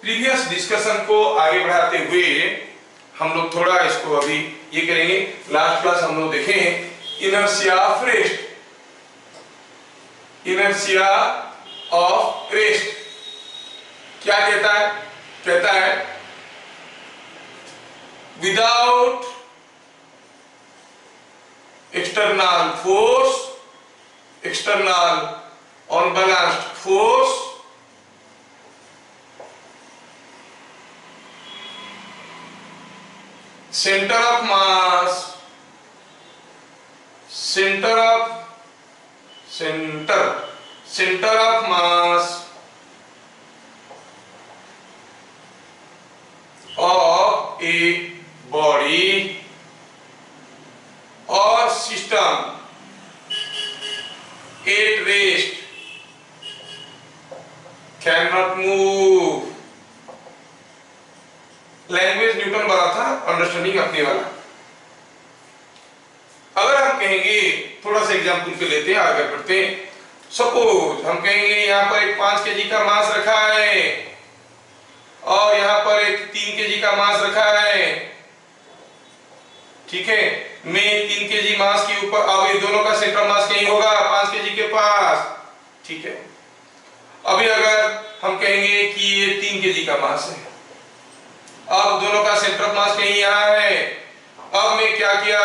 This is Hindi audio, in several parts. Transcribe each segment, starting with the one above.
प्रीवियस डिस्कशन को आगे बढ़ाते हुए हम लोग थोड़ा इसको अभी ये करेंगे। लास्ट क्लास हम लोग देखें inertia of rest, inertia of rest क्या कहता है? कहता है without external force, external unbalanced force, center of mass, center of mass of a body or system at rest cannot move। Language Newton बना था, अंडरस्टैंडिंग अपने वाला। अगर हम कहेंगे, थोड़ा सा एग्जांपल के लेते हैं, आगे बढ़ते हैं। सपोज हम कहेंगे यहाँ पर एक 5 केजी का मास रखा है और यहाँ पर एक 3 केजी का मास रखा है, ठीक है। मैं 3 केजी मास के ऊपर, अब ये दोनों का सेंट्रल मास कहीं होगा 5 केजी के पास, ठीक है। अभी अगर हम कहेंगे कि ये 3 केजी का मास है, अब दोनों का सेंटर ऑफ मास कहीं यहाँ है। अब मैं क्या किया,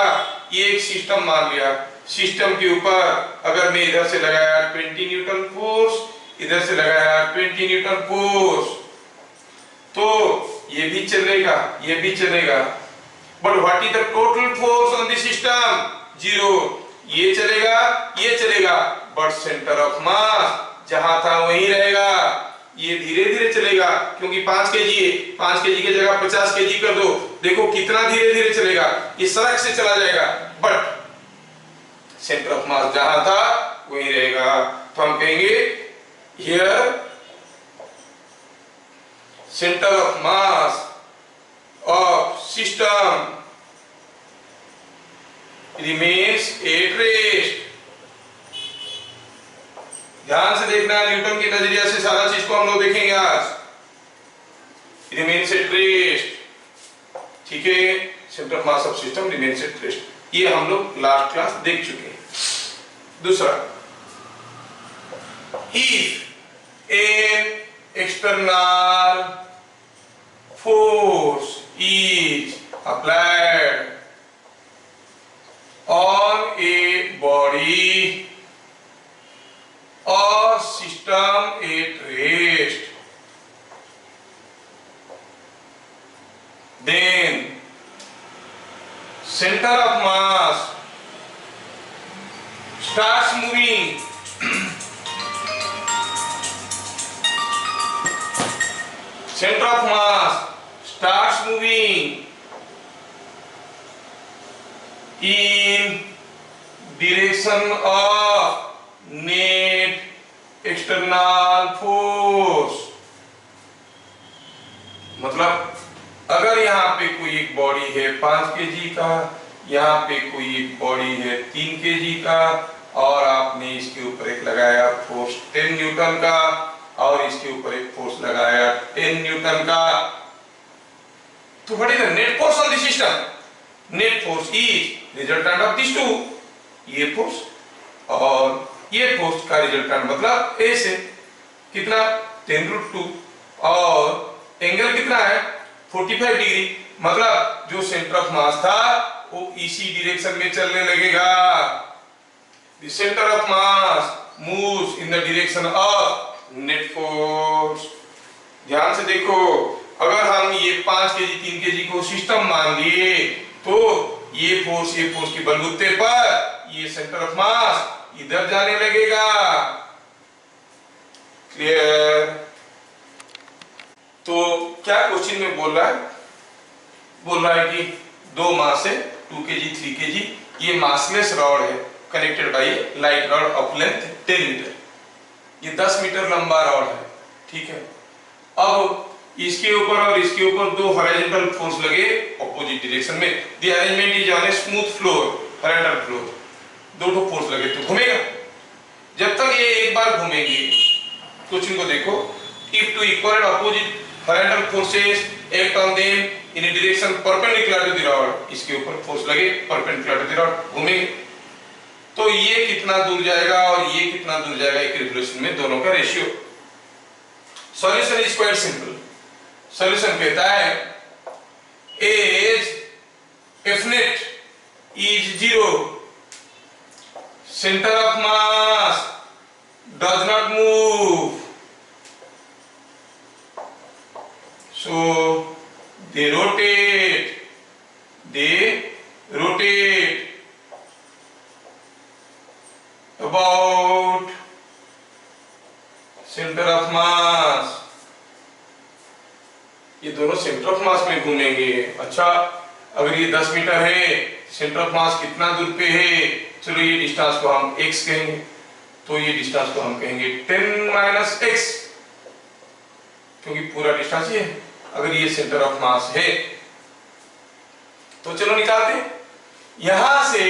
ये एक सिस्टम मान लिया। सिस्टम के ऊपर अगर मैं इधर से लगाया 20 न्यूटन फोर्स, इधर से लगाया 20 न्यूटन फोर्स, तो ये भी चलेगा, ये भी चलेगा। But what is the total force on the system? 0। ये चलेगा, ये चलेगा, बट सेंटर ऑफ मास जहां था वहीं रहेगा। ये धीरे धीरे चलेगा क्योंकि 5 केजी है, 5 केजी की जगह 50 केजी कर दो, देखो कितना धीरे धीरे चलेगा, ये सड़क से चला जाएगा, बट सेंटर ऑफ मास जहां था वहीं रहेगा। तो हम कहेंगे here centre of mass of system remains at rest. ध्यान से देखना, न्यूटन के नजरिया से सारा चीज को हम लोग देखेंगे आज। रिमेन्स एट रेस्ट, ठीक है। Centre of mass of system remains at rest, ये हम लोग लास्ट क्लास देख चुके हैं। दूसरा, if an external force is applied on a body or system at rest, then center of mass starts moving center of mass starts moving in direction of net external force. मतलब अगर यहाँ पे कोई एक बॉडी है 5 केजी का, यहाँ पे कोई एक बॉडी है 3 केजी का, और आपने इसके ऊपर एक लगाया फोर्स 10 न्यूटन का और इसके ऊपर एक फोर्स लगाया 10 न्यूटन का, तो what is the net force on the system? Net force is resultant of this two, ये फोर्स और ये फोर्स का रिजल्टेंट मतलब ए से कितना 10√2, और एंगल कितना है 45 डिग्री। मतलब जो सेंटर ऑफ मास था वो इसी डायरेक्शन में चलने लगेगा। The centre of mass moves in the direction of net force. ध्यान से देखो, अगर हम ये 5 केजी 3 केजी को सिस्टम मान लिए तो ये फोर्स के बलबूते पर ये सेंटर ऑफ मास इधर जाने लगेगा। क्लियर? तो क्या क्वेश्चन में बोल रहा है? बोल रहा है कि 2 मास है 2 केजी 3 केजी, ये मासलेस रॉड है connected by light rod of length 10 metre, ये 10 मीटर लंबा रॉड है, ठीक है। अब इसके ऊपर और इसके ऊपर 2 हॉरिजॉन्टल फोर्स लगे ऑपोजिट डायरेक्शन में। The arrangement is on a smooth floor, horizontal floor, 2 force लगे तो घूमेगा। जब तक ये एक बार घूमेंगे, क्वेश्चन को देखो, if two equal and opposite horizontal forces act on them in a direction perpendicular to the rod, इसके ऊपर फोर्स लगे परपेंडिकुलर टू द रॉड, घूमेंगे। तो ये कितना दूर जाएगा और ये कितना दूर जाएगा एक रिवोल्यूशन में, दोनों का ratio. Solution is quite simple. Solution कहता है as F net is 0, centre of mass does not move, so they rotate about center of mass, ये दोनों सेंटर ऑफ मास में घूमेंगे। अच्छा, अगर ये 10 मीटर है, सेंटर ऑफ मास कितना दूर पे है, चलो ये डिस्टेंस को हम x कहेंगे, तो ये डिस्टेंस को हम कहेंगे 10 - x, क्योंकि पूरा डिस्टेंस ये है। अगर ये सेंटर ऑफ मास है तो चलो निकालते हैं। यहां से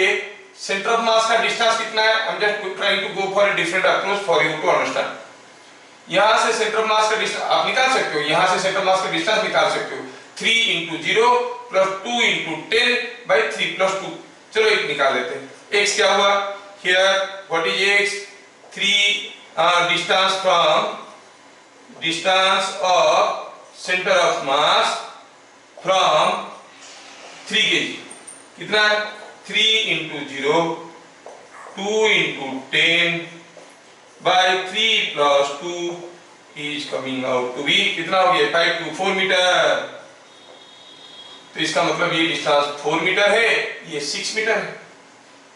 सेंटर ऑफ मास का डिस्टेंस कितना है, I am just trying to go for a different approach for you to understand. यहां से सेंटर ऑफ मास का डिस्टेंस आप निकाल सकते हो, यहां से सेंटर ऑफ मास का डिस्टेंस निकाल सकते हो 3 × 0 + 2 × 10/3 + 2। चलो एक निकाल लेते हैं। x क्या हुआ, here what is x, 3 distance of center of mass from 3 kg, कितना है 3 × 0 2 × 10/3 + 2 is coming out to be कितना हो गया 5 to 4 मीटर। तो इसका मतलब ये डिस्टेंस 4 मीटर है, ये 6 मीटर है।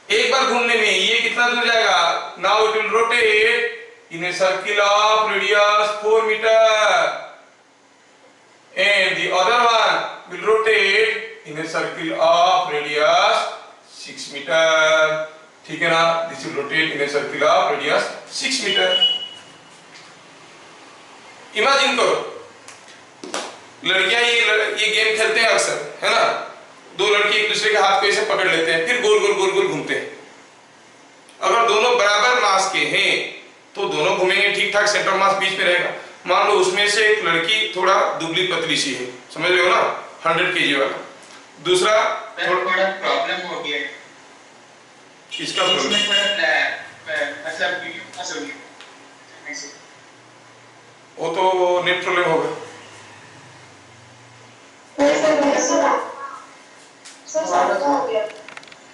एक बार घूमने में ये कितना दूर जाएगा, now it will rotate in a circle of radius 4 metre and the other one will rotate in a circle of radius 6 meter, ठीक है ना। this will rotate in a circle of radius 6 meter। Imagine करो, लड़कियां ये गेम खेलते हैं अक्सर, है ना, दो लड़के एक दूसरे के हाथ को ऐसे पकड़ लेते हैं, फिर गोल गोल गोल गोल घूमते हैं। अगर दोनों बराबर मास के हैं तो दोनों घूमेंगे ठीक ठाक, सेंटर मास बीच में रहेगा। मान लो उसमें से एक लड़की थोड़ा दुबली पतली सी है, समझ रहे हो ना, 100 kg वाला, दूसरा थोड़ा प्रॉब्लम हो गया। किसका प्रॉब्लम, वो तो नेट प्रॉब्लम होगा।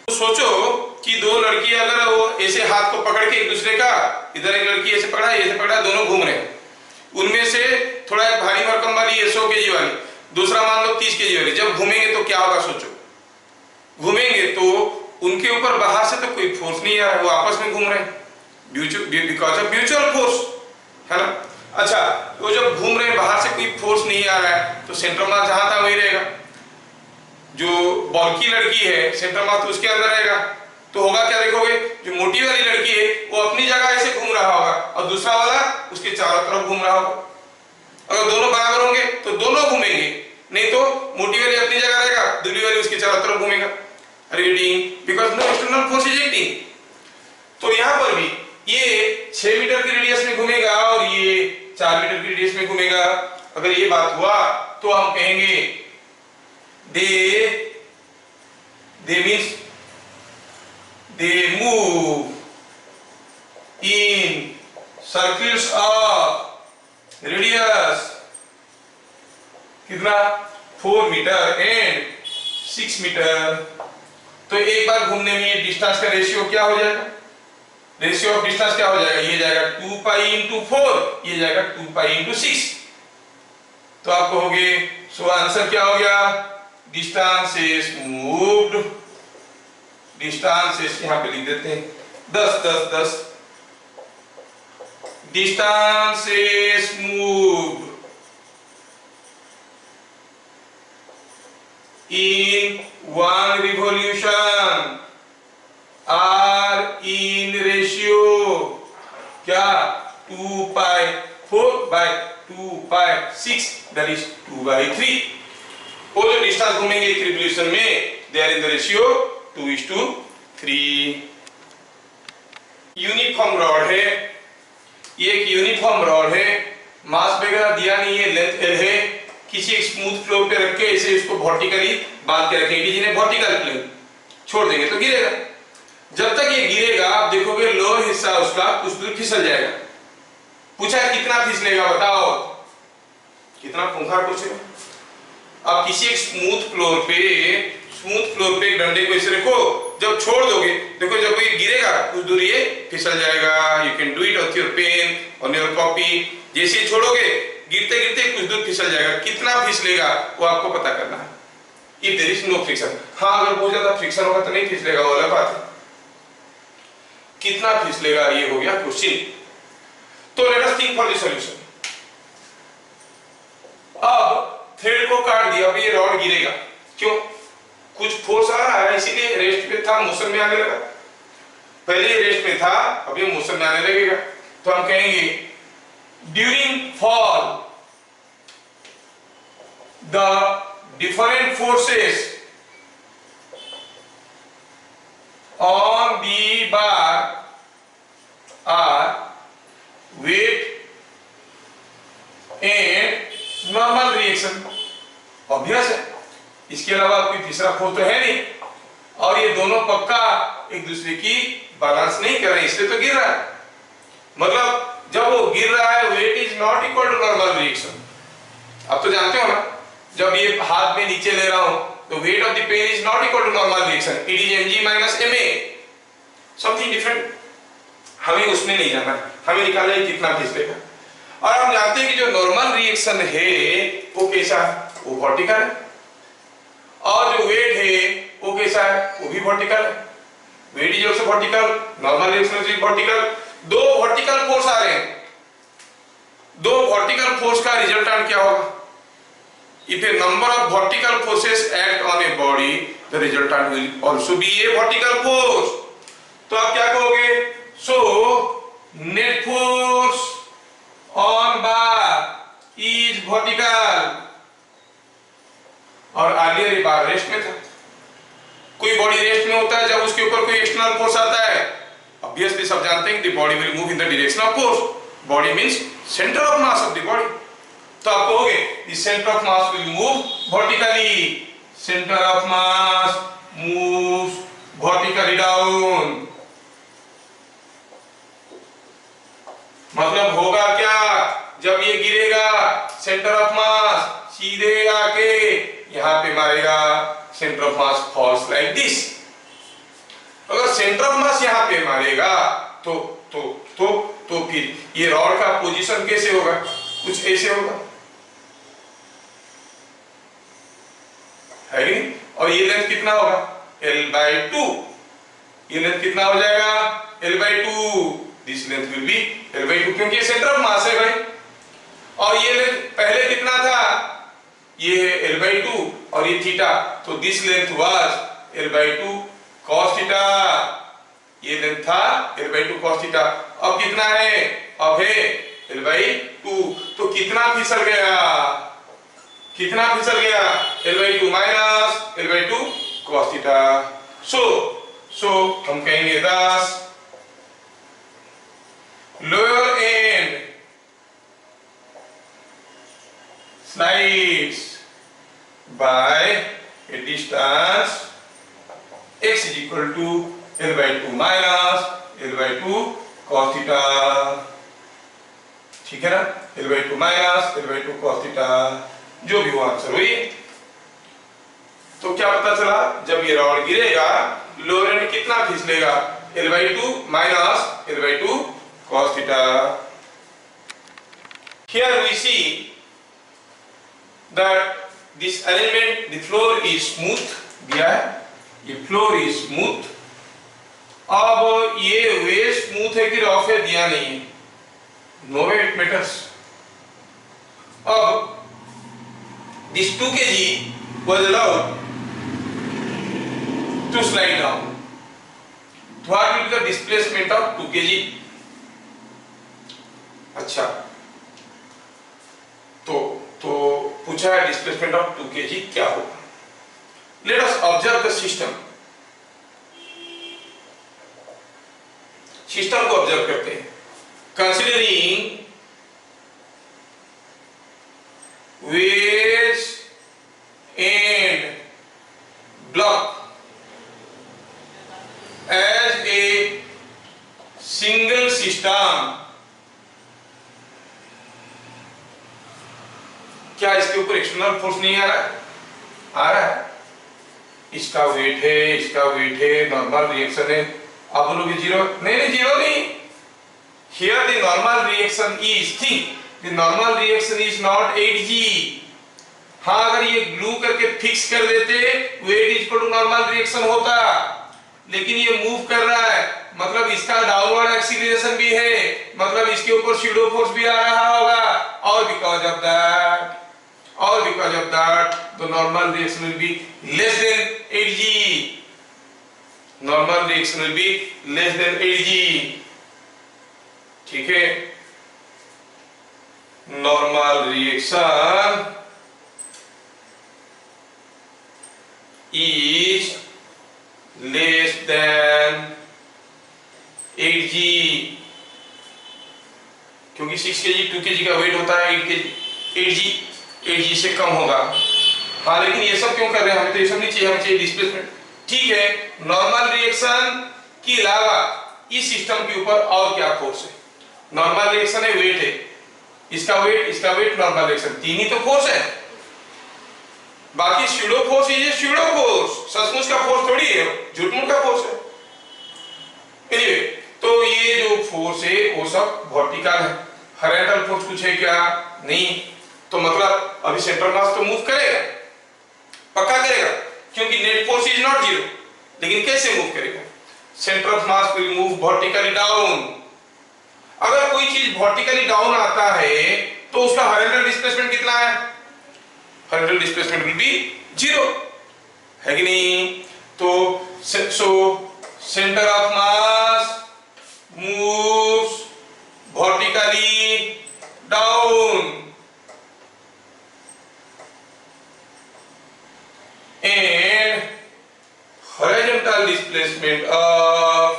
तो सोचो कि दो लड़की अगर वो ऐसे हाथ को पकड़ के एक दूसरे का, इधर एक लड़की ऐसे पकड़ा ऐसे पकड़ा, दोनों घूम रहे हैं, उनमें से थोड़ा एक भारी भरकम वाली 100 kg वाली, दूसरा मान लो 30 kg वाली, जब घूमेंगे तो क्या होगा सोचो। घूमेंगे तो उनके ऊपर बाहर से तो कोई फोर्स नहीं आ रहा है, वो आपस में घूम रहे हैं बिकॉज ऑफ म्यूचुअल फोर्स, है ना। अच्छा, वो जब घूम रहे हैं बाहर से कोई फोर्स नहीं आ रहा है तो सेंटर मास जहां था वही रहेगा। जो बॉल की लड़की है सेंटर मास तो उसके अंदर रहेगा, तो होगा क्या, देखोगे जो मोटी वाली लड़की है वो अपनी जगह ऐसे घूम रहा होगा और दूसरा वाला उसके चारों तरफ घूम रहा होगा। अगर दोनों बराबर होंगे तो दोनों घूमेंगे, नहीं तो मोटी वाली अपनी जगह रहेगा, दुबली वाली उसके चारों तरफ घूमेगा, reading because no external force is acting. तो यहाँ पर भी ये 6 मीटर की रेडियस में घूमेगा और ये 4 मीटर की रेडियस में घूमेगा। अगर ये बात हुआ तो हम कहेंगे they means they move in circles of radius कितना 4 मीटर एंड 6 मीटर। तो एक बार घूमने में ये डिस्टेंस का रेशियो क्या हो जाएगा, रेशियो ऑफ डिस्टेंस क्या हो जाएगा, ये जाएगा 2π × 4, ये जाएगा 2π × 6। तो आप कहोगे सो आंसर क्या हो गया, distance is moved, distance is यहां पे लिख देते हैं 10 10 10, distance is moved in one revolution or in ratio क्या 2π/4/2π6 that is 2/3। वो जो डिस्टेंस घूमेंगे एक रिवोल्यूशन में they are in the ratio 2:3। Uniform rod है, ये एक यूनिफॉर्म रॉड है, मास वगैरह दिया नहीं है, लेंथ L है, किसी एक स्मूथ फ्लोर पे रख के इसे उसको वर्टिकली बांध के रखेंगे, जिन्हें वर्टिकल प्लेन छोड़ देंगे तो गिरेगा। जब तक ये गिरेगा आप देखोगे लोअर हिस्सा उसका कुछ दूर फिसल जाएगा। पूछा कितना फिसलेगा बताओ, कितना खूंखार पूछेगा। अब किसी एक स्मूथ फ्लोर पे एक डंडे को इसे रखो, जब छोड़ दोगे देखो जब ये गिरेगा कुछ दूर ये फिसल जाएगा। You can do it on your pain on your copy. जैसे ही छोड़ोगे गिरते गिरते कुछ दूर फिसल जाएगा। कितना फिसलेगा वो आपको पता करना है। If there is no friction, हाँ अगर बहुत ज्यादा फ्रिक्शन होगा तो नहीं फिसलेगा, वो अलग बात है। कितना फिसलेगा ये हो गया क्वेश्चन। तो let us think for the solution. अब थ्रेड को काट दिया, अब ये रॉड गिरेगा, क्यों? कुछ फोर्स आ रहा है इसीलिए रेस्ट पे था, मोशन में आने लगा। पहले रेस्ट में था, अब ये मोशन में आने लगेगा। तो हम कहेंगे during fall the different forces on the bar are weight and normal reaction. Obvious है, इसके अलावा कोई तीसरा फोर्स तो है नहीं, और ये दोनों पक्का एक दूसरे की बैलेंस नहीं कर रहे, इसलिए तो गिर रहा है। मतलब जब वो गिर रहा है weight is not equal to normal reaction. आप तो जानते हो ना, जब ये हाथ में नीचे ले रहा हूं तो weight of the pen is not equal to normal reaction, it is mg minus ma, something different. हमें उसमें नहीं जाना, हमें निकालना है कितना फिसलेगा। और हम जानते हैं कि जो नॉर्मल रिएक्शन है वो कैसा है, वो वर्टिकल है, और जो वेट है वो कैसा है, वो भी वर्टिकल है। Weight is also vertical, normal reaction is vertical. दो वर्टिकल फोर्स आ रहे हैं, दो वर्टिकल फोर्स का रिजल्टेंट क्या होगा? If a number of vertical forces act on a body, the resultant will also be a vertical force. तो आप क्या कहोगे? So net force on bar is vertical। और earlier ये बार रेस्ट में था। कोई बॉडी रेस्ट में होता है जब उसके ऊपर कोई एक्सटर्नल फोर्स आता है। Obviously सब जानते हैं कि the body will move in the direction of force. Body means center of mass of the body. तो आप कहोगे the center of mass will move vertically, center of mass moves vertically down। मतलब होगा क्या, जब ये गिरेगा सेंटर ऑफ मास सीधे आके यहां पे मारेगा, centre of mass falls like this. अगर सेंटर ऑफ मास यहां पे मारेगा तो फिर ये रॉड का पोजीशन कैसे होगा? कुछ ऐसे होगा, है नहीं? और ये लेंथ कितना होगा? L/2। ये लेंथ कितना हो जाएगा? L/2। This length will be L/2, क्योंकि ये सेंटर ऑफ मास है भाई। और ये लेंथ पहले कितना था? ये है L/2 और ये थीटा, तो this length was L/2 cos theta. ये लेंथ था L/2 cos थीटा। अब कितना है? अब है L/2। तो कितना फिसल गया? कितना फिसल गया? L/2 minus L/2 cos theta. सो हम कहेंगे thus lower end slides by a distance x is equal to L/2 minus L/2 cos theta. ठीक है ना? L/2 minus L/2 cos theta, जो भी वो आंसर हुई। तो क्या पता चला, जब ये रॉड गिरेगा लोअर एंड कितना फिसलेगा? L/2 minus L/2 cos theta. Here we see that this arrangement, the floor is smooth, दिया है, ये फ्लोर इज स्मूथ। अब ये वे स्मूथ है कि रफ है दिया नहीं है, नो वे इट मैटर्स। अब this 2 kg was allowed to slide down. What will be the displacement of 2 kg? अच्छा, तो पूछा है डिस्प्लेसमेंट ऑफ 2 kg क्या होगा। Let us observe the system. System को ऑब्जर्व करते हैं। कंसीडरिंग वेट क्या इसके ऊपर एक्सटर्नल फोर्स नहीं आ रहा है? आ रहा है। इसका वेट है, इसका वेट है, नॉर्मल रिएक्शन है। आप बोलोगे जीरो, नहीं जीरो नहीं। Here the normal reaction is, think, the normal reaction is not 8G। हाँ, अगर ये ग्लू करके फिक्स कर देते weight is equal to normal reaction होता, लेकिन ये मूव कर रहा है, मतलब इसका डाउनवर्ड एक्सीलरेशन भी है, मतलब इसके ऊपर स्यूडो फोर्स भी आ रहा होगा, और because of that the normal reaction will be less than 8G। Normal reaction will be less than 8G। ठीक है, normal reaction is less than 8G, क्योंकि 6 kg 2 kg का वेट होता है, 8G से कम होगा। हाँ, लेकिन ये सब क्यों कर रहे हैं? हमें तो ये सब नहीं चाहिए, हमें चाहिए डिस्प्लेसमेंट। ठीक है, नॉर्मल रिएक्शन के अलावा इस सिस्टम के ऊपर और क्या फोर्स है? नॉर्मल रिएक्शन है, वेट है, इसका वेट, नॉर्मल रिएक्शन, तीन ही तो फोर्स है। बाकी स्यूडो फोर्स, ये स्यूडो फोर्स सचमुच का फोर्स थोड़ी है, झूठ-मूठ का फोर्स है। एनीवे, तो ये जो फोर्स है वो सब वर्टिकल है। हॉरिजॉन्टल फोर्स कुछ है क्या? नहीं। तो मतलब अभी सेंट्रल मास तो मूव करेगा, पक्का करेगा, क्योंकि net force is not zero. लेकिन कैसे मूव करेगा? Centre of mass will move vertically down. अगर कोई चीज वर्टिकली डाउन आता है तो उसका हॉरिजॉन्टल डिस्प्लेसमेंट कितना है? Horizontal displacement will be zero, है कि नहीं? तो centre of mass moves vertically down and horizontal displacement of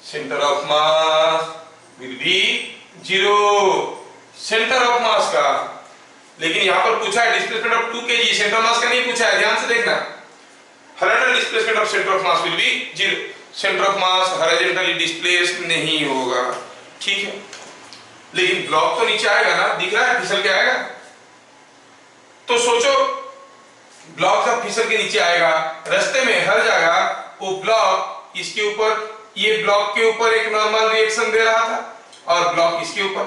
center of mass will be zero। Centre of mass का, लेकिन यहां पर पूछा है displacement of 2 kg, centre mass का नहीं पूछा है, ध्यान से देखना। Horizontal displacement of centre of mass will be zero. Centre of mass horizontally displaced नहीं होगा, ठीक है। लेकिन ब्लॉक तो नीचे आएगा ना, दिख रहा है फिसल के आएगा। तो सोचो, ब्लॉक जब फिसल के नीचे आएगा, रास्ते में हर जगह वो ब्लॉक इसके ऊपर, ये ब्लॉक के ऊपर एक नॉर्मल रिएक्शन दे रहा था और ब्लॉक इसके ऊपर,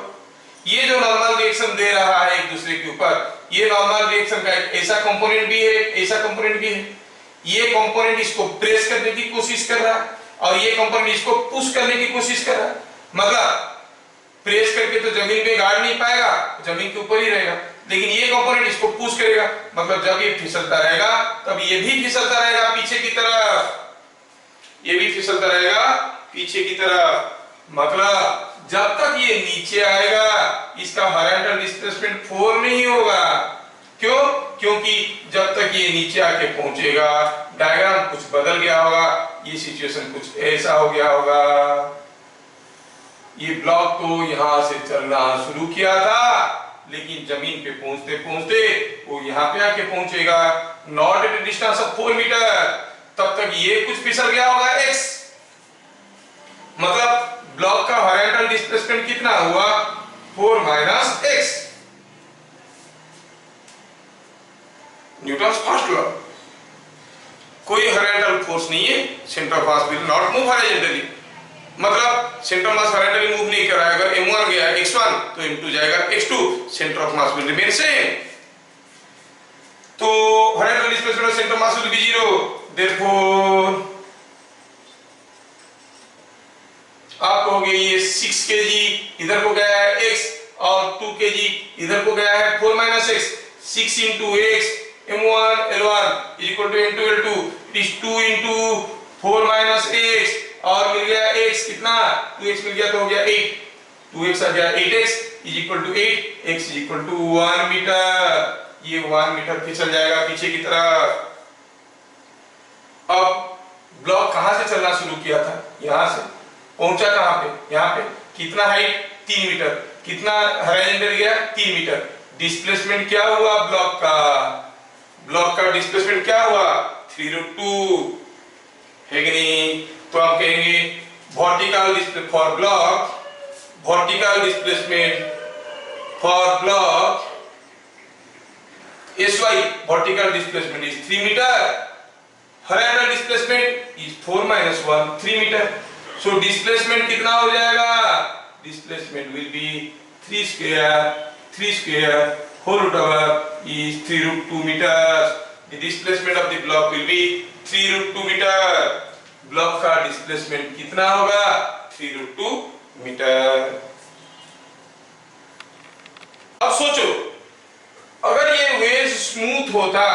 ये जो नॉर्मल रिएक्शन दे रहा है एक दूसरे के ऊपर, ये नॉर्मल रिएक्शन का एक ऐसा कंपोनेंट भी है, ऐसा कंपोनेंट भी है। ये कंपोनेंट इसको प्रेस करने की कोशिश कर रहा है और ये कंपोनेंट इसको पुश करने की कोशिश कर रहा है। मतलब प्रेस करके तो जमीन पे गाड़ नहीं पाएगा, जमीन के ऊपर ही रहेगा, लेकिन ये कंपोनेंट इसको पुश करेगा। मतलब जब ये फिसलता रहेगा तब ये भी फिसलता रहेगा पीछे की तरफ, ये भी फिसलता रहेगा पीछे की तरफ। मतलब जब तक ये नीचे आएगा इसका हॉरिजॉन्टल डिस्प्लेसमेंट 4 नहीं होगा। क्यों? क्योंकि जब तक ये नीचे आके पहुंचेगा डायग्राम कुछ बदल गया होगा, ये सिचुएशन कुछ ऐसा हो गया होगा। ये ब्लॉक तो यहां से चलना शुरू किया था, लेकिन जमीन पे पहुंचते पहुंचते वो यहाँ पे आके पहुंचेगा not at distance of 4 metre. तब तक ये कुछ फिसल गया होगा x। मतलब ब्लॉक का हॉरिजॉन्टल डिस्प्लेसमेंट कितना हुआ? 4 minus x। Newton's first law. कोई हॉरिजॉन्टल फोर्स नहीं है, centre of mass will not move horizontally. मतलब सेंटर मास हॉरिजॉन्टली मूव नहीं कर रहा है। अगर m1 गया x1 तो m2 जाएगा x2, centre of mass will remain same. तो horizontal displacement of centre mass will be zero. Therefore आप कहोगे ये 6 kg इधर को गया है x और 2 kg इधर को गया है 4 minus x। 6 into x m1 l1 is equal to m2 l2, it is 2 into 4 minus x और मिल गया x कितना? 2x मिल गया तो हो गया 8, 2x आ गया 8x is equal to 8, x is equal to 1 metre. ये 1 मीटर फिसल जाएगा पीछे की तरफ। अब ब्लॉक कहां से चलना शुरू किया था? यहां से पहुंचा कहां पे? यहाँ पे। कितना हाइट? 3 मीटर। कितना हॉरिजॉन्टल गया? 3 मीटर। डिस्प्लेसमेंट क्या हुआ ब्लॉक का? ब्लॉक का डिस्प्लेसमेंट क्या हुआ? 3√2, है कि नहीं? तो आप कहेंगे vertical for block, vertical displacement for block SY, vertical displacement is 3 meter, horizontal displacement is 4 minus 1, 3 meter. So displacement कितना हो जाएगा? Displacement will be 3 square whole root over is 3 root 2 meters. The displacement of the block will be 3 root 2 meter. Block का डिस्प्लेसमेंट कितना होगा? 3 root 2 मीटर। अब सोचो, अगर ये वेज स्मूथ होता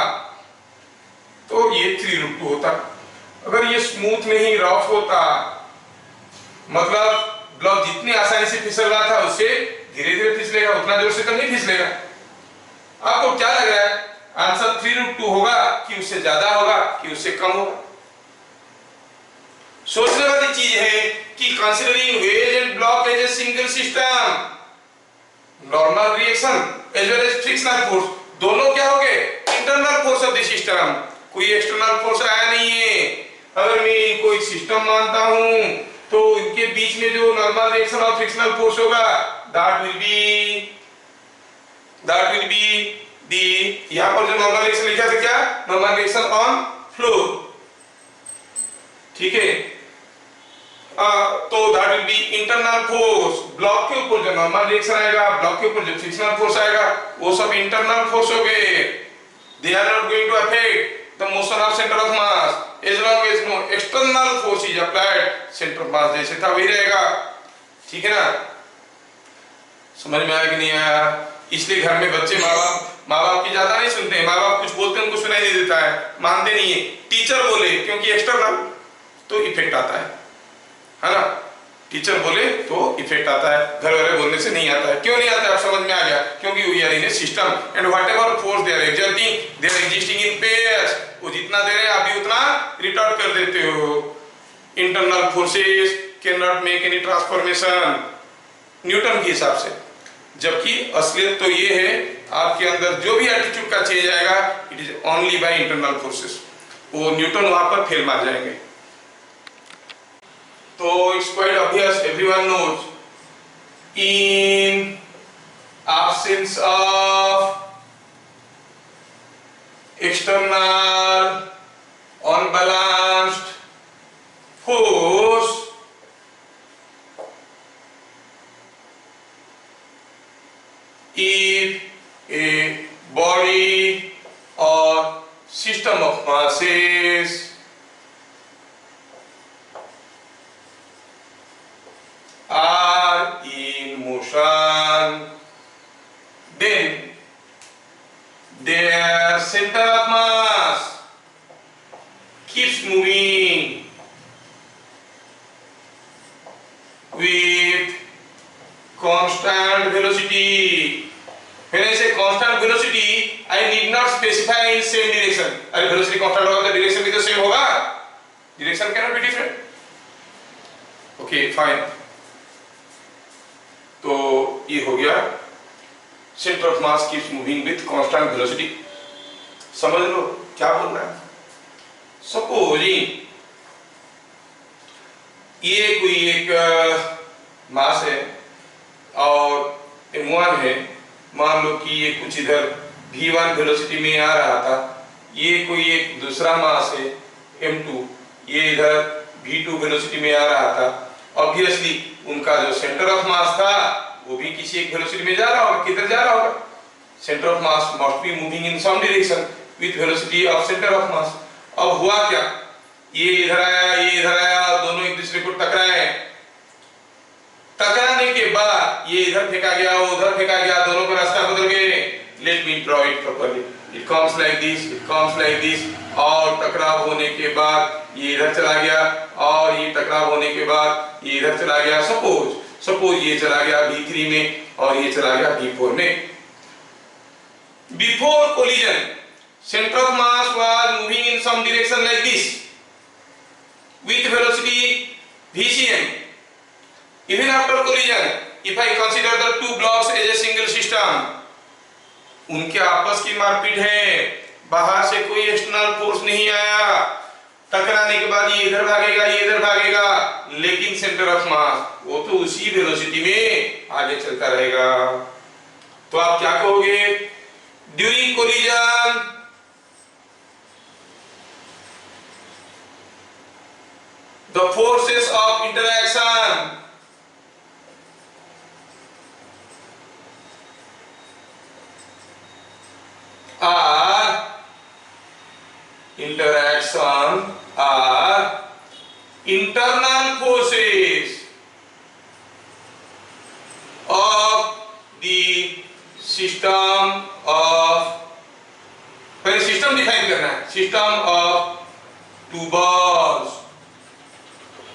तो ये 3 root 2 होता। अगर ये स्मूथ नहीं रफ होता, मतलब ब्लॉक जितनी आसानी से फिसल रहा था उससे धीरे धीरे फिसलेगा, उतना जोर से तो नहीं फिसलेगा। आपको क्या लग रहा है, आंसर 3 root 2 होगा कि उससे ज्यादा होगा कि उससे कम होगा? सोचने वाली चीज है कि considering wedge and block as a single system, normal reaction as well as frictional force, दोनों क्या हो गए? Internal force of the system, कोई एक्सटर्नल फोर्स आया नहीं है। अगर मैं इनको एक सिस्टम मानता हूं तो इनके बीच में जो नॉर्मल रिएक्शन और फ्रिक्शनल फोर्स होगा दैट विल बी दी, यहां पर जो नॉर्मल रिएक्शन लिखा था क्या? नॉर्मल रिएक्शन ऑन फ्लो, ठीक है। तो that will be internal force, block के ऊपर जो नॉर्मल रिएक्शन आएगा, ब्लॉक के ऊपर जो फ्रिक्शनल फोर्स आएगा, वो सब इंटरनल फोर्स हो गए। They are not going to affect the motion of centre of mass as long as no external force is applied, centre of mass जैसे था वही रहेगा, ठीक है ना? समझ में आया कि नहीं आया? इसलिए घर में बच्चे माँ बाप की ज्यादा नहीं सुनते हैं। माँ बाप कुछ बोलते हैं उनको सुनाई नहीं देता है, मानते नहीं है। टीचर बोले, क्योंकि एक्सटर्नल तो इफेक्ट आता है ना? टीचर बोले तो इफेक्ट आता है, घर वाले बोलने से नहीं आता है। क्यों नहीं आता है? आप समझ में आ गया, क्योंकि we are in a system and whatever force they are exerting, they are existing in pairs. वो जितना दे रहे हैं आप भी उतना रिटॉर्ट कर देते हो। Internal forces can not make any transformation Newton के हिसाब से, जबकि असलियत तो ये है आपके अंदर जो भी एटीट्यूड का चेंज आएगा it is only by internal forces. वो न्यूटन वहां पर फेल मार जाएंगे। तो it's quite obvious, everyone knows, in absence of external unbalanced force, if a body or system of masses are in motion, then their center of mass keeps moving with constant velocity. When I say constant velocity, I need not specify in same direction. अरे velocity constant होगा तो direction भी तो same होगा. Direction cannot be different. Okay, fine. तो ये हो गया center of mass keeps moving with constant velocity. समझ लो क्या बोल रहा है? Supposing ये कोई एक मास है और m1 है, मान लो कि ये कुछ इधर v1 वेलोसिटी में आ रहा था, ये कोई एक दूसरा मास है m2, ये इधर v2 वेलोसिटी में आ रहा था। ऑब्वियसली उनका जो सेंटर ऑफ मास था वो भी किसी एक वेलोसिटी में जा रहा होगा। किधर जा रहा होगा? Centre of mass must be moving in some direction with velocity of centre of mass. अब हुआ क्या? ये इधर आया, ये इधर आया, दोनों एक दूसरे को टकराए। टकराने के बाद ये इधर फेंका गया, वो उधर फेंका गया, दोनों का रास्ता बदल गए। Let me draw it properly. It comes like this, it comes like this, और टकराव होने के बाद ये इधर चला गया और ये टकराव होने के बाद ये इधर चला गया। सपोज ये चला गया V3 में और ये चला गया V4 में। Before collision, center of mass was moving in some direction like this with velocity vcm. Even after collision, if I consider the two blocks as a single system, उनके आपस की मारपीट है, बाहर से कोई एक्सटर्नल फोर्स नहीं आया। टकराने के बाद ये इधर भागेगा, ये इधर भागेगा, लेकिन सेंटर ऑफ मास वो तो उसी वेलोसिटी में आगे चलता रहेगा। तो आप क्या कहोगे? During collision the forces of interaction are internal forces of the system of, पहले सिस्टम डिफाइन करना है, सिस्टम ऑफ टू balls,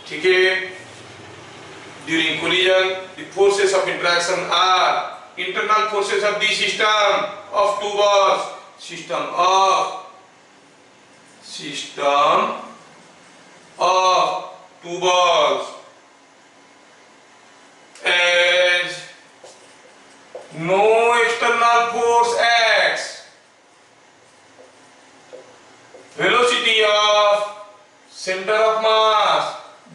ठीक है। During collision the forces of interaction are internal forces of the system of two balls, system of two balls, as no external force acts, velocity of center of mass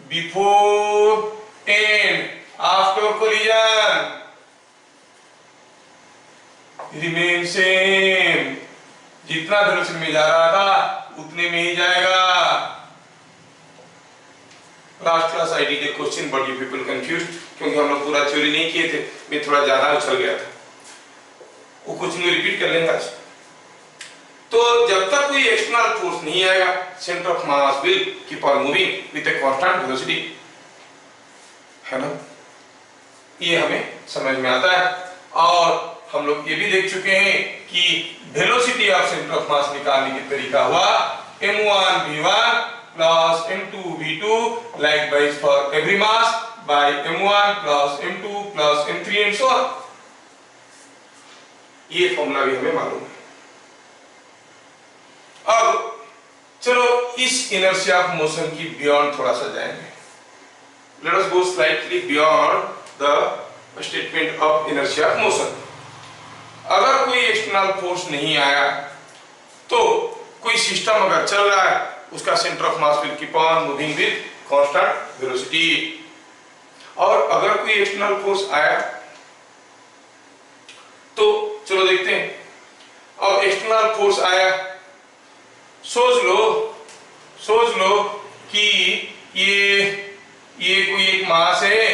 before and after collision remain same, जितना वेलोसिटी में जा रहा था उतने में ही जाएगा। Last class I did a question but you people confused, क्योंकि हम लोग पूरा थ्योरी नहीं किए थे, मैं थोड़ा ज्यादा उछल गया था, वो क्वेश्चन में रिपीट कर लेंगे आज। तो जब तक कोई एक्सटर्नल फोर्स नहीं आएगा, centre of mass will keep on moving with a constant velocity, है ना? ये हमें समझ में आता है। और हम लोग ये भी देख चुके हैं कि वेलोसिटी ऑफ सेंटर ऑफ मास निकालने की तरीका हुआ m1 v1 plus m2 v2 likewise for every mass by m1 plus m2 plus m3 and so on। ये फॉर्मूला भी हमें मालूम है। अब चलो इस इनर्शिया ऑफ मोशन की बियॉन्ड थोड़ा सा जाएंगे। Let us go slightly beyond the statement of inertia of motion. अगर कोई एक्सटर्नल फोर्स नहीं आया तो कोई सिस्टम अगर चल रहा है, उसका centre of mass will keep on moving with constant velocity. और अगर कोई एक्सटर्नल फोर्स आया तो चलो देखते हैं। अब एक्सटर्नल फोर्स आया, सोच लो कि ये कोई एक मास है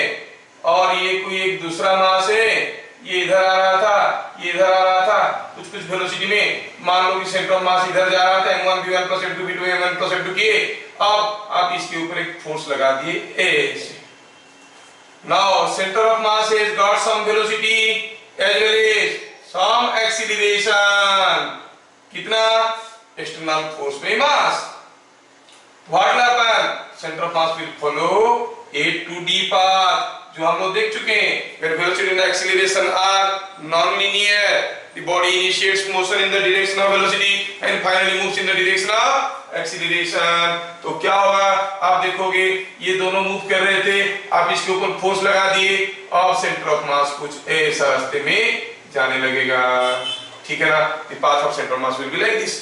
और ये कोई एक दूसरा मास है, ये इधर आ रहा था, ये इधर आ रहा था, कुछ वेलोसिटी में। मान लो कि सेंटर ऑफ मास इधर जा रहा था, m1 v1 plus m2 v2 m1 plus m2 किए। अब आप इसके ऊपर एक फोर्स लगा दिए ऐसे। Now centre of mass has got some velocity as well as some acceleration. कितना? एक्सटर्नल फोर्स में mass. What will happen? Centre of mass will follow a to d path, जो हम लोग देख चुके हैं। When velocity and acceleration are non-linear, the body initiates motion in the direction of velocity and finally moves in the direction of acceleration। तो क्या होगा? आप देखोगे ये दोनों मूव कर रहे थे, आप इसके ऊपर फोर्स लगा दिए और सेंटर ऑफ मास कुछ ऐसा रास्ते में जाने लगेगा, ठीक है ना? The path of center of mass will be like this।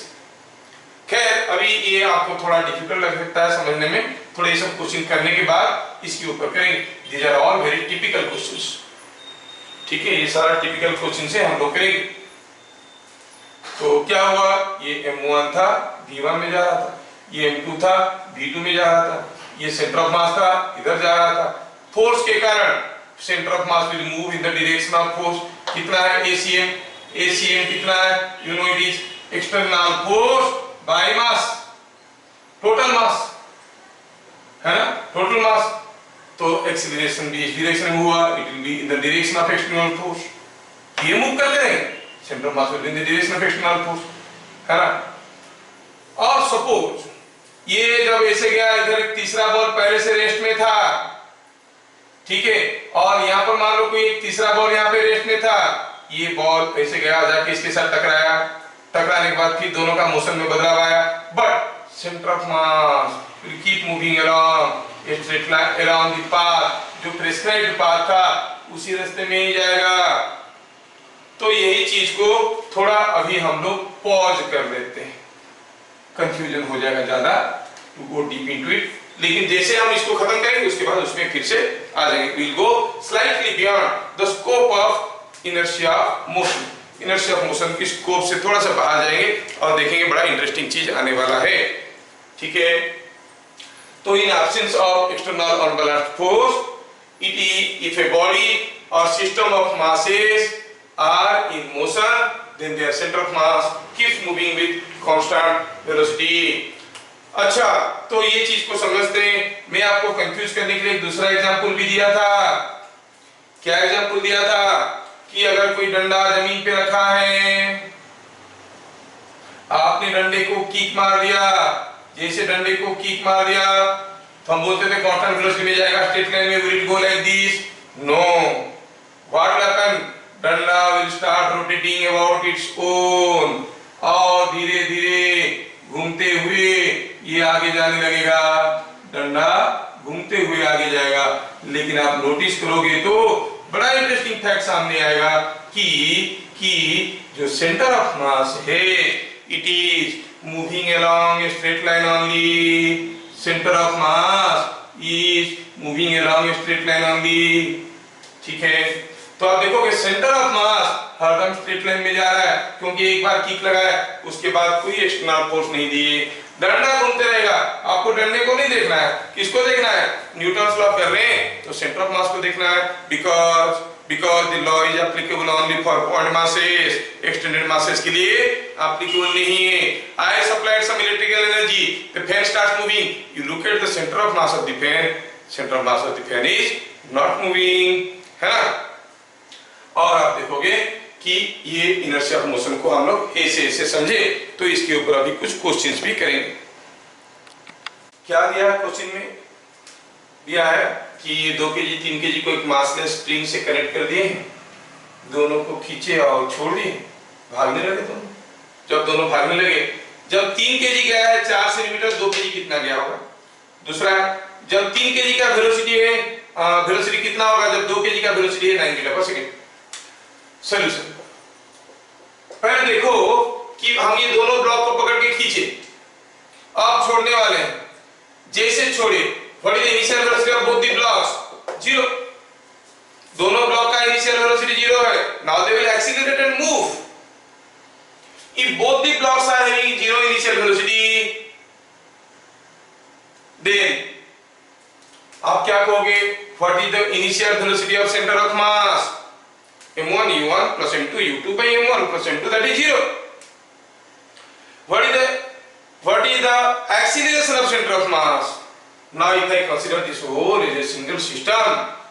खैर अभी ये आपको थोड़ा डिफिकल्ट लग सकता है समझने में, थोड़े सब क्वेश्चन करने के बाद इसके ऊपर करेंगे। These are all very typical questions, ठीक है? ये सारा टिपिकल क्वेश्चन से हम लोग करेंगे। तो क्या हुआ? ये m1 था, v1 में जा रहा था, ये m2 था, v2 में जा रहा था, ये सेंटर ऑफ मास था, इधर जा रहा था। फोर्स के कारण centre of mass will move in the direction of force. कितना है ACM? ACM कितना है? You know it is external force by mass, total mass, है ना? Total mass. तो एक्सीलरेशन भी इस डायरेक्शन में हुआ, it will be in the direction of external force. ये मूव करते रहेंगे, centre of mass will be in the direction of external force, है ना? और सपोज ये जब ऐसे गया, इधर एक तीसरा बॉल पहले से रेस्ट में था, ठीक है? और यहाँ पर मान लो कोई एक तीसरा बॉल यहाँ पे रेस्ट में था, ये बॉल ऐसे गया, जाके इसके साथ टकराया, टकराने के बाद फिर दोनों का मोशन में बदलाव आया, but centre of mass will keep moving along a straight line along the path, जो प्रिस्क्राइब्ड पाथ था उसी रास्ते में ही जाएगा। तो यही चीज को थोड़ा अभी हम लोग पॉज कर देते हैं, कंफ्यूजन हो जाएगा ज्यादा, to go deep into it. लेकिन जैसे हम इसको खत्म करेंगे उसके बाद उसमें फिर से आ जाएंगे। Will go slightly beyond the scope of inertia of motion. Inertia of motion की स्कोप से थोड़ा सा बाहर जाएंगे और देखेंगे बड़ा इंटरेस्टिंग चीज आने वाला है। ठीक है, तो इन एब्सेंस ऑफ एक्सटर्नल और balanced force, it is if a body or system of masses are in motion, then their center of mass keeps moving with constant velocity। अच्छा, तो ये चीज को समझते हैं। मैं आपको कंफ्यूज करने के लिए एक दूसरा एग्जांपल भी दिया था। क्या एग्जांपल दिया था कि अगर कोई डंडा जमीन पे रखा है, आपने डंडे को किक मार दिया, जैसे डंडे को किक मार दिया तो हम बोलते थे कांस्टेंट वेलोसिटी में जाएगा, स्ट्रेट लाइन में, will it go like this? No, what will happen? डंडा will start rotating about its own, और धीरे धीरे घूमते हुए ये आगे जाने लगेगा, डंडा घूमते हुए आगे जाएगा। लेकिन आप नोटिस करोगे तो बड़ा इंटरेस्टिंग फैक्ट सामने आएगा कि जो सेंटर ऑफ मास है, it is moving along a straight line only. Centre of mass is moving along a straight line only. ठीक है, तो आप देखोगे सेंटर ऑफ मास हरदम स्ट्रेट लाइन में जा रहा है, क्योंकि एक बार किक लगाया उसके बाद कोई एक्सटर्नल फोर्स नहीं दिए, डंडा घूमते रहेगा। आपको डंडे को नहीं देखना है, किसको देखना है? न्यूटन्स लॉ कर रहे हैं तो सेंटर ऑफ मास को देखना है, because the law is applicable only for point masses, extended masses के लिए applicable नहीं है। I supplied some electrical energy, the fan starts moving, you look at the center of mass of the fan, center of mass of the fan is not moving, है ना? और आप देखोगे कि ये इनर्शिया ऑफ मोशन को हम लोग ऐसे समझे, तो इसके ऊपर अभी कुछ क्वेश्चंस भी करेंगे। क्या दिया क्वेश्चन में? दिया है कि ये 2 kg 3 kg को एक मासलेस स्प्रिंग से कनेक्ट कर दिए, दोनों को खींचे और छोड़ दिए, भागने लगे दोनों। जब दोनों भागने लगे, जब 3 kg गया है 4 सेंटीमीटर, 2 kg कितना गया होगा? दूसरा, जब 3 kg का वेलोसिटी है, वेलोसिटी कितना होगा जब 2 kg का वेलोसिटी है? 9 मीटर पर सेकंड। सॉल्यूशन, पहले देखो कि हम ये दोनों ब्लॉक को पकड़ के खींचे, अब छोड़ने वाले हैं। जैसे छोड़े, what is the initial velocity of both the blocks? 0। दोनों ब्लॉक का इनिशियल वेलोसिटी 0 है। Now they will accelerate and move. If both the blocks are having 0 initial velocity, then आप क्या कहोगे? What is the initial velocity of centre of mass? m1 u1 plus m2 u2 by m1 plus m2, that is 0. What is the acceleration of center of mass? Now if I consider this whole as a single system,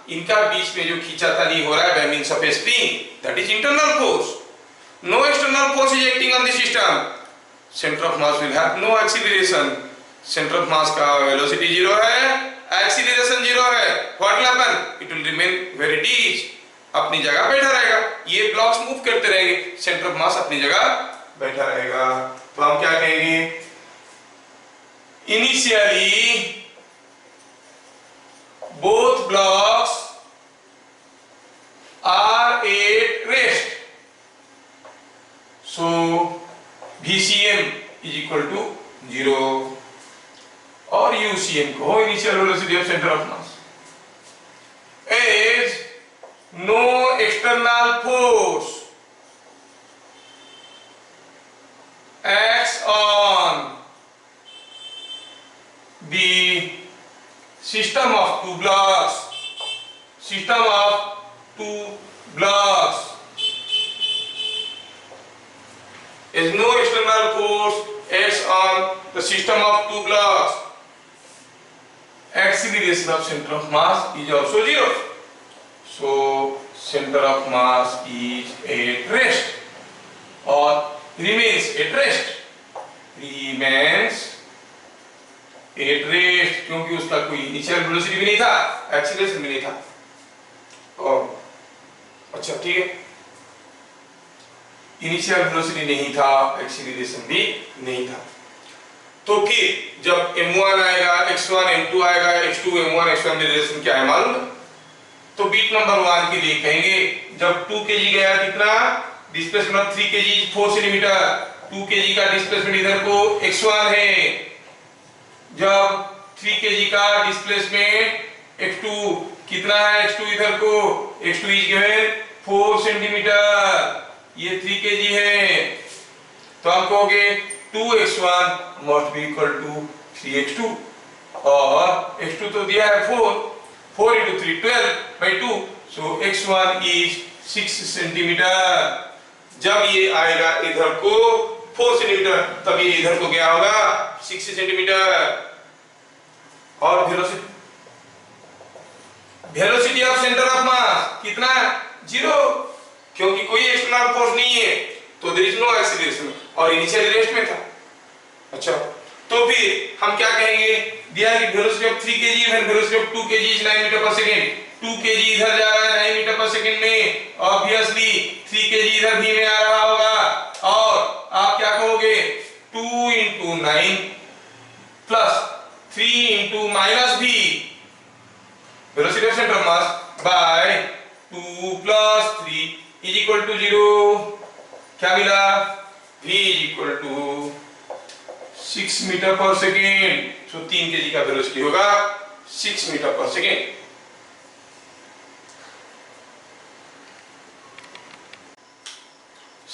इनका बीच में जो खींचातानी हो रहा है by means of a spring, that is internal force. No external force is acting on the system. Center of mass will have no acceleration. Center of mass का velocity 0 है, acceleration 0 है. What will happen? It will remain where it is. अपनी जगह बैठा रहेगा। ये ब्लॉक्स मूव करते रहेंगे, सेंटर ऑफ मास अपनी जगह बैठा रहेगा। तो हम क्या कहेंगे? Initially both blocks are at rest, so VCM is equal to 0 और UCM को initial velocity of centre of mass as no external force acts on the system of two blocks, as no external force acts on the system of two blocks, acceleration of center of mass is also 0. So center of mass is at rest or remains at rest, क्योंकि उसका कोई इनिशियल वेलोसिटी भी नहीं था, एक्सीलरेशन भी नहीं था। और अच्छा ठीक है, इनिशियल वेलोसिटी नहीं था, एक्सीलरेशन भी नहीं था। तो फिर जब m1 आएगा, x1 m2 आएगा, x2 m1 x1 रिलेशन क्या है मालूम है? तो बीट नंबर 1 के लिए कहेंगे जब 2 kg गया, कितना डिस्प्लेसमेंट 3 kg 4 सेंटीमीटर, 2 kg का डिस्प्लेसमेंट इधर को x1 है। जब 3 kg का डिस्प्लेसमेंट x2 कितना है? x2 इधर को x2 इज गिवन 4 सेंटीमीटर, ये 3 kg है, तो हम कहोगे 2x1 must be equal to 3x2 और x2 तो दिया है 4 into 3 12/2, so x1 is 6 centimetre. जब ये आएगा इधर को 4 सेंटीमीटर, तब ये इधर को क्या होगा 6 सेंटीमीटर। और वेलोसिटी ऑफ सेंटर ऑफ मास कितना है 0, क्योंकि कोई एक्सटर्नल फोर्स नहीं है, तो देयर इज नो एक्सीलरेशन और इनिशियल रेस्ट में था। अच्छा, तो फिर हम क्या कहेंगे, दिया है कि velocity of 3 kg when velocity of 2 kg is 9 metre per second. 2 kg इधर जा रहा है 9 मीटर पर सेकंड में, ऑब्वियसली 3 kg इधर भी में आ रहा होगा, और आप क्या कहोगे 2 into 9 plus 3 into minus v, velocity of center of mass by 2 plus 3 is equal to 0। क्या मिला, v is equal to 6 metre per second, so 3 kg का वेलोसिटी होगा 6 metre per second.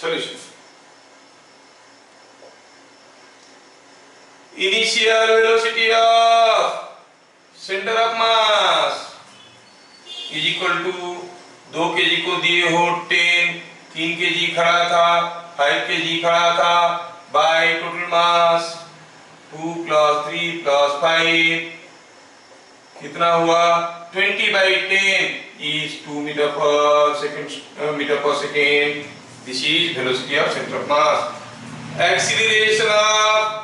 Solution, initial velocity of centre of mass is equal to 2 kg को दिए हो 10, 3 kg खड़ा था, 5 kg खड़ा था, by total mass 2 plus 3 plus 5 कितना हुआ 20/10 is 2 metre per second. This is velocity of centre of mass. Acceleration of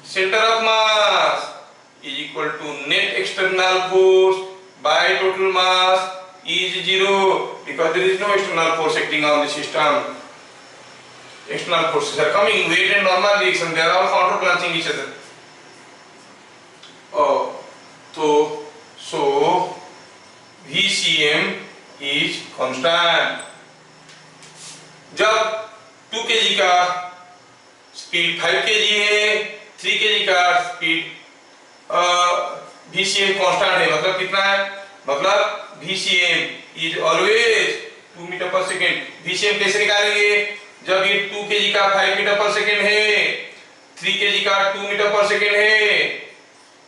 center of mass is equal to net external force by total mass is 0, because there is no external force acting on the system. External forces are coming, weight and normal reaction, they are all counterbalancing each other. So VCM is constant। जब 2 kg का स्पीड 5 kg है, 3 kg का स्पीड VCM कांस्टेंट है, मतलब कितना है, मतलब VCM is always 2 metre per second. VCM कैसे निकालेंगे, जब ये 2 kg का 5 मीटर पर सेकेंड है, 3 kg का 2 मीटर पर सेकेंड है,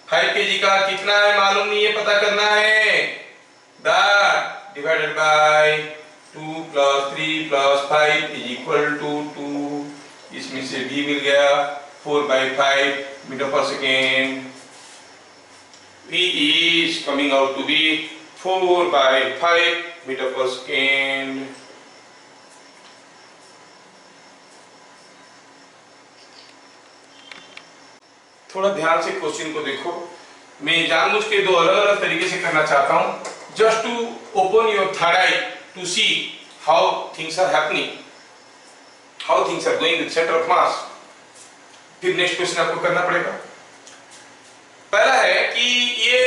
5 kg का कितना है मालूम नहीं है, पता करना है, that divided by 2 plus 3 plus 5 is equal to 2, इसमें से v मिल गया 4/5 metre per second. v is coming out to be 4/5 metre per second. थोड़ा ध्यान से क्वेश्चन को देखो, मैं जानबूझ के दो अलग अलग तरीके से करना चाहता हूं, just to open your third eye to see how things are happening, how things are going with centre of mass. फिर नेक्स्ट क्वेश्चन आपको करना पड़ेगा। पहला है कि ये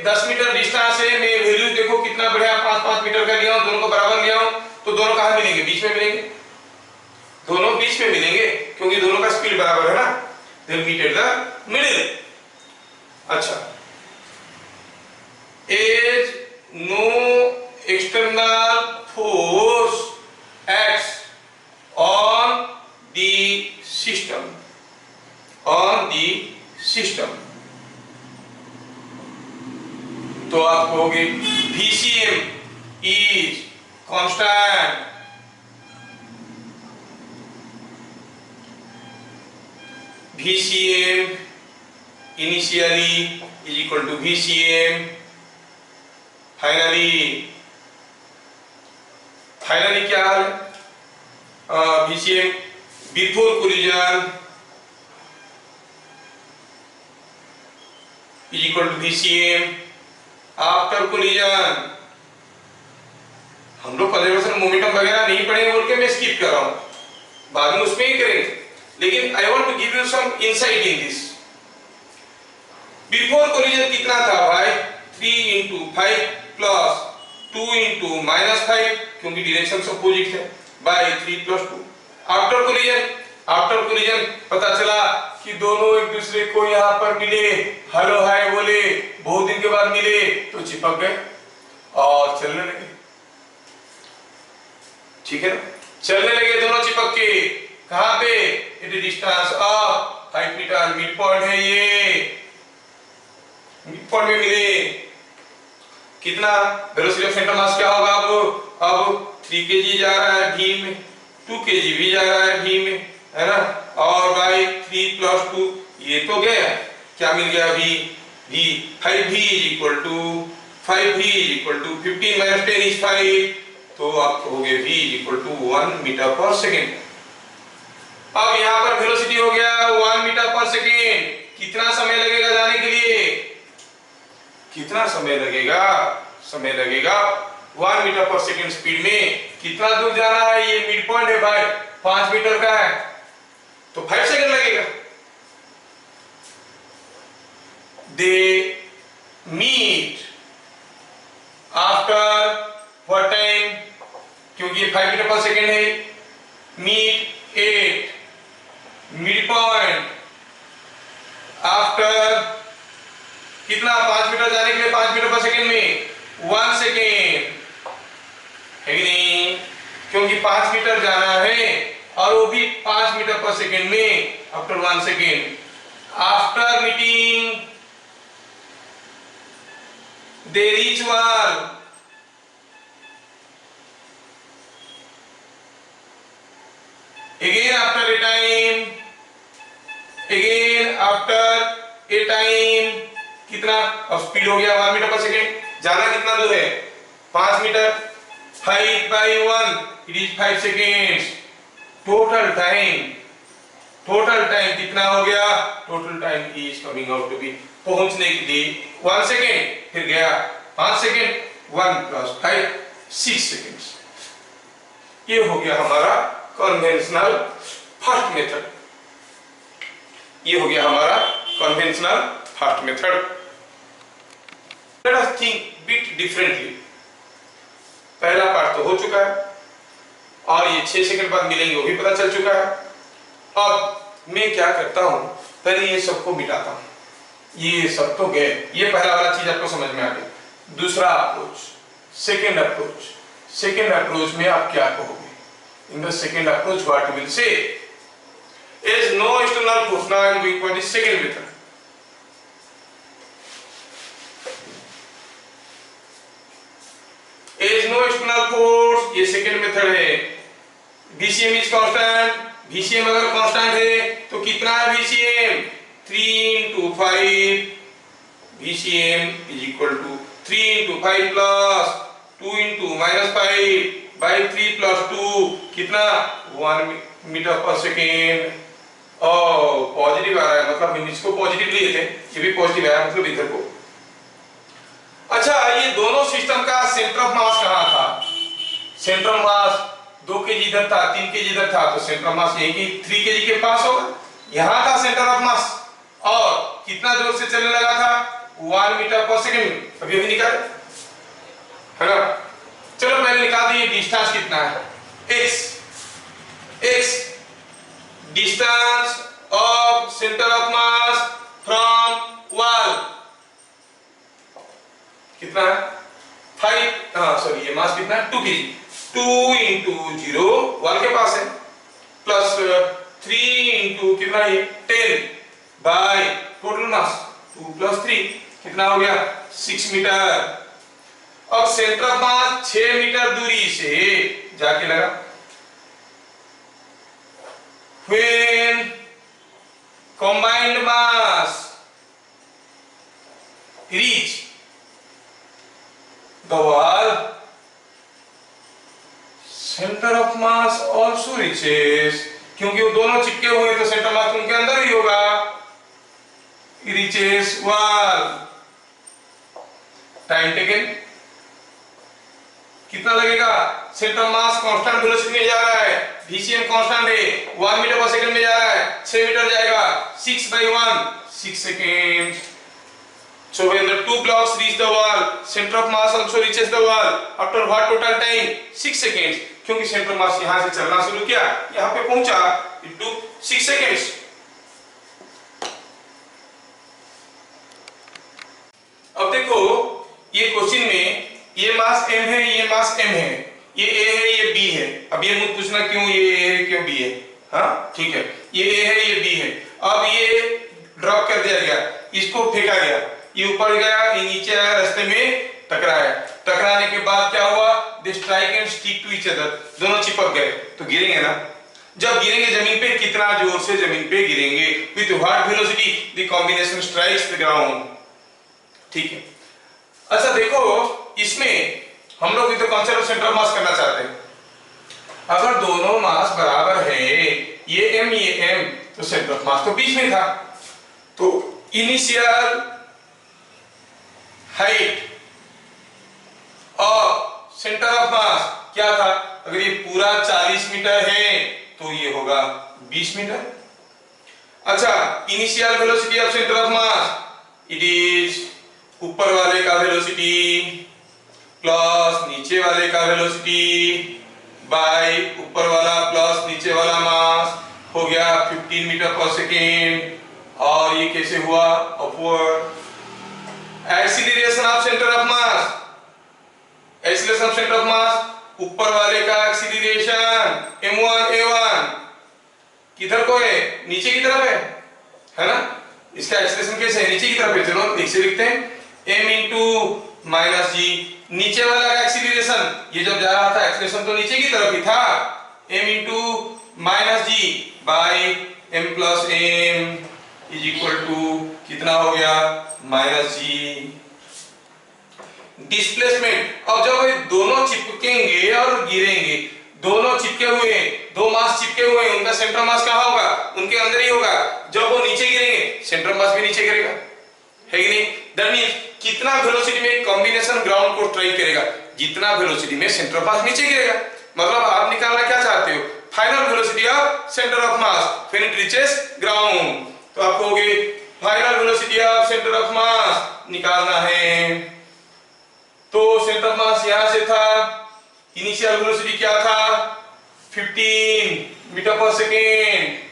10 मीटर डिस्टेंस है, मैं वैल्यूज देखो कितना बढ़िया 5-5 मीटर का लिया हूं, दोनों को बराबर लिया हूं, तो दोनों कहां मिलेंगे, बीच में मिलेंगे, दोनों बीच में मिलेंगे, क्योंकि दोनों का स्पीड बराबर है ना, they will meet at the middle। अच्छा, is no external force acts on the system, on the system, तो आप कहोगे VCM is constant, VCM initially is equal to VCM finally। Finally क्या है, VCM before collision is equal to VCM after collision। हम लोग कंजर्वेशन मोमेंटम वगैरह नहीं पढ़ेंगे बोल के मैं स्किप कर रहा हूं, बाद में उसमें ही करेंगे, लेकिन I want to give you some insight in this. Before collision कितना था भाई, 3 into 5 plus 2 into -5, क्योंकि डायरेक्शन अपोजिट है, बाय 3 plus 2। आफ्टर कोलिजन पता चला कि दोनों एक दूसरे को यहाँ पर मिले, हेलो हाय बोले, बहुत दिन के बाद मिले तो चिपक गए और चलने लगे। ठीक है ना, चलने लगे दोनों चिपक के, कहां पे, it distance of 5 metre, mid point है ये, मिड पॉइंट में मिले, कितना वेलोसिटी ऑफ सेंटर मास क्या होगा अब 3 kg जा रहा है v में, 2 kg भी जा रहा है v में, है ना, और बाई 3 + 2 ये तो गया, क्या मिल गया v 5v = 15 - 10 is 5, तो आप हो गए v = 1 मीटर पर सेकेंड। अब यहाँ पर वेलोसिटी हो गया 1 मीटर पर सेकेंड, कितना समय लगेगा जाने के लिए, कितना समय लगेगा, समय लगेगा 1 मीटर पर सेकेंड स्पीड में कितना दूर जाना है, ये मिड पॉइंट है भाई 5 मीटर का है, तो 5 सेकेंड लगेगा। They meet after what time, क्योंकि ये 5 मीटर पर सेकेंड है, meet at mid point after कितना, 5 मीटर जाने के लिए 5 मीटर पर सेकेंड में 1 सेकेंड है कि नहीं, क्योंकि 5 मीटर जाना है और वो भी 5 मीटर पर सेकेंड में after 1 second. After meeting they reach wall, again after a time, again after a time, कितना, अब स्पीड हो गया 1 मीटर पर सेकेंड, जाना कितना दूर है 5 metre, 5/1 it is 5 seconds. Total time कितना हो गया, total time is coming out to be, पहुंचने के लिए 1 सेकेंड, फिर गया 5 सेकेंड, 1 + 5 6 सेकेंड्स। ये हो गया हमारा कन्वेंशनल फर्स्ट मेथड, ये हो गया हमारा conventional first method. Let us think bit differently. पहला पार्ट तो हो चुका है और ये 6 सेकंड बाद मिलेंगे वो भी पता चल चुका है। अब मैं क्या करता हूं, पहले ये सबको मिटाता हूं, ये सब तो गए, ये पहला वाला चीज आपको समझ में आ गई। दूसरा अप्रोच, सेकंड अप्रोच में आप क्या कहोगे? In the second approach, what you will say is no external force. Now I am going for the second method. Is no external force, ये second method है। VCM is constant, VCM अगर constant है तो कितना है VCM? 3 × 5, VCM is equal to 3 × 5 plus 2 × -5 by 3 + 2 कितना 1 मीटर पर सेकेंड। पॉजिटिव आ रहा है, मतलब हम इसको पॉजिटिव लिए थे, ये भी पॉजिटिव आया, मतलब इधर को। अच्छा, ये दोनों सिस्टम का सेंटर ऑफ मास कहाँ था? सेंटर ऑफ मास 2 kg इधर था, 3 kg इधर था, तो सेंटर ऑफ मास यही कि 3 kg के पास होगा, यहाँ था सेंटर ऑफ मास। और कितना जोर से चलने लगा था? 1 मीटर पर सेकेंड। अभी अभी निकाले, है ना? चलो पहले निकाल दिए डिस्टेंस कितना है, x distance of centre of mass from wall कितना है 5, ये मास कितना है 2 kg, 2 × 0 वॉल के पास है, प्लस 3 × कितना है 10 बाय टोटल मास 2 + 3 कितना हो गया 6 मीटर। अब सेंटर ऑफ मास 6 मीटर दूरी से जाके लगा। When combined mass reach the wall, center of mass also reaches, क्योंकि वो दोनों चिपके हुए तो सेंटर मास उनके अंदर ही होगा, reaches wall। टाइम टेकन कितना लगेगा? सेंटर मास कांस्टेंट वेलोसिटी में जा रहा है, VCM कांस्टेंट है, 1 मीटर पर सेकंड में जा रहा है, 6 मीटर जाएगा, 6/1 6 second. So when the two blocks reach the wall, center of mass also reaches the wall after what total time? 6 seconds। क्योंकि सेंटर मास यहां से चलना शुरू किया, यहां पे पहुंचा, it took 6 seconds। अब देखो ये क्वेश्चन में ये मास m है, ये मास m है, ये ए है, ये बी है। अब ये मुझे पूछना क्यों ये ए है क्यों बी है? हाँ ठीक है, ये ए है ये बी है। अब ये ड्रॉप कर दिया गया, इसको फेंका गया, ये ऊपर गया, ये नीचे आया, रास्ते में टकराया। टकराने के बाद क्या हुआ? They strike and stick to each other, दोनों चिपक गए तो गिरेंगे ना। जब गिरेंगे जमीन पे, कितना जोर से जमीन पे गिरेंगे, with what velocity the combination strikes the ground. ठीक है, अच्छा देखो इसमें हम लोग तो कॉन्सेप्ट ऑफ सेंटर ऑफ मास करना चाहते हैं। अगर दोनों मास बराबर है, ये m, तो सेंटर ऑफ मास तो बीच में था। तो इनिशियल हाइट और सेंटर ऑफ मास क्या था? अगर ये पूरा 40 मीटर है तो ये होगा 20 मीटर। अच्छा, initial velocity of centre of mass it is ऊपर वाले का वेलोसिटी प्लस नीचे वाले का वेलोसिटी बाय ऊपर वाला प्लस नीचे वाला मास, हो गया 15 मीटर पर सेकेंड। और ये कैसे हुआ? Upward. Acceleration of centre of mass, acceleration of centre of मास, ऊपर वाले का एक्सीलरेशन m1 a1 किधर को है? नीचे की तरफ है ना? इसका एक्सीलरेशन कैसे है? नीचे की तरफ है। चलो नीचे लिखते हैं m इंटू माइनस जी। नीचे वाला का एक्सीलरेशन, ये जब जा रहा था एक्सीलरेशन तो नीचे की तरफ ही था, m into minus g by m plus m is equal to कितना हो गया? माइनस जी। डिस्प्लेसमेंट, अब जब दोनों चिपकेंगे और गिरेंगे, दोनों चिपके हुए, दो मास चिपके हुए, उनका सेंटर मास कहां होगा? उनके अंदर ही होगा। जब वो नीचे गिरेंगे सेंटर मास भी नीचे गिरेगा, है कि नहीं? दैट मींस कितना वेलोसिटी में कॉम्बिनेशन ग्राउंड को स्ट्राइक करेगा, जितना वेलोसिटी में सेंटर मास नीचे गिरेगा। मतलब आप निकालना क्या चाहते हो? Final velocity of centre of mass when it reaches ground. तो आप कहोगे final velocity of centre of mass निकालना है, तो सेंटर ऑफ मास यहां से था, इनिशियल वेलोसिटी क्या था? 15 मीटर पर सेकेंड।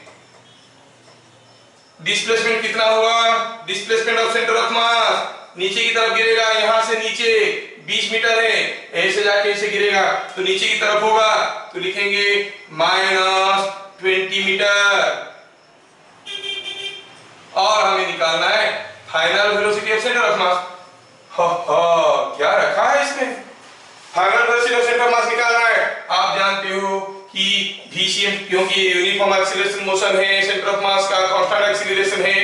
डिस्प्लेसमेंट कितना हुआ? डिस्प्लेसमेंट ऑफ सेंटर ऑफ मास नीचे की तरफ गिरेगा, यहां से नीचे 20 मीटर है, ऐसे जाके ऐसे गिरेगा तो नीचे की तरफ होगा, तो लिखेंगे माइनस 20 मीटर। और हमें निकालना है final velocity of centre of mass. क्या रखा है इसमें? Final velocity of centre of mass निकालना है। आप जानते हो कि VCM, क्योंकि यूनिफॉर्म एक्सीलरेशन मोशन है, सेंटर ऑफ मास का कांस्टेंट एक्सीलरेशन है,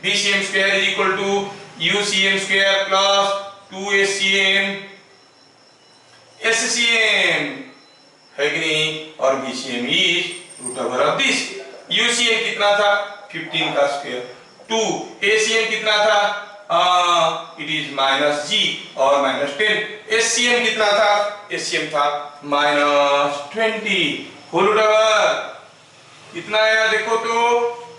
VCM square is equal to UCM square plus 2SCM SCM, है कि नहीं? और VCM is root over of this. UCM कितना था? 15 का स्क्वायर। 2 ACM कितना था? इट इज माइनस जी और माइनस 10। SCM कितना था? SCM था माइनस 20 होल रूट ओवर। कितना आया देखो तो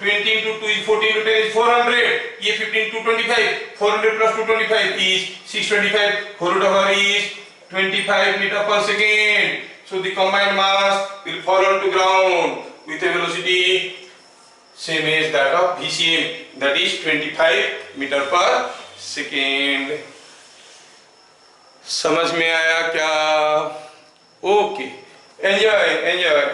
20 into 2 is 14 into 10 is 400. ये 15 to 25, 400 plus 225 is 625. whole root over is 25 meter per second. So the combined mass will fall onto ground with a velocity same as that of VCM, that is 25 meter per second. समझ में आया क्या? Okay, enjoy enjoy.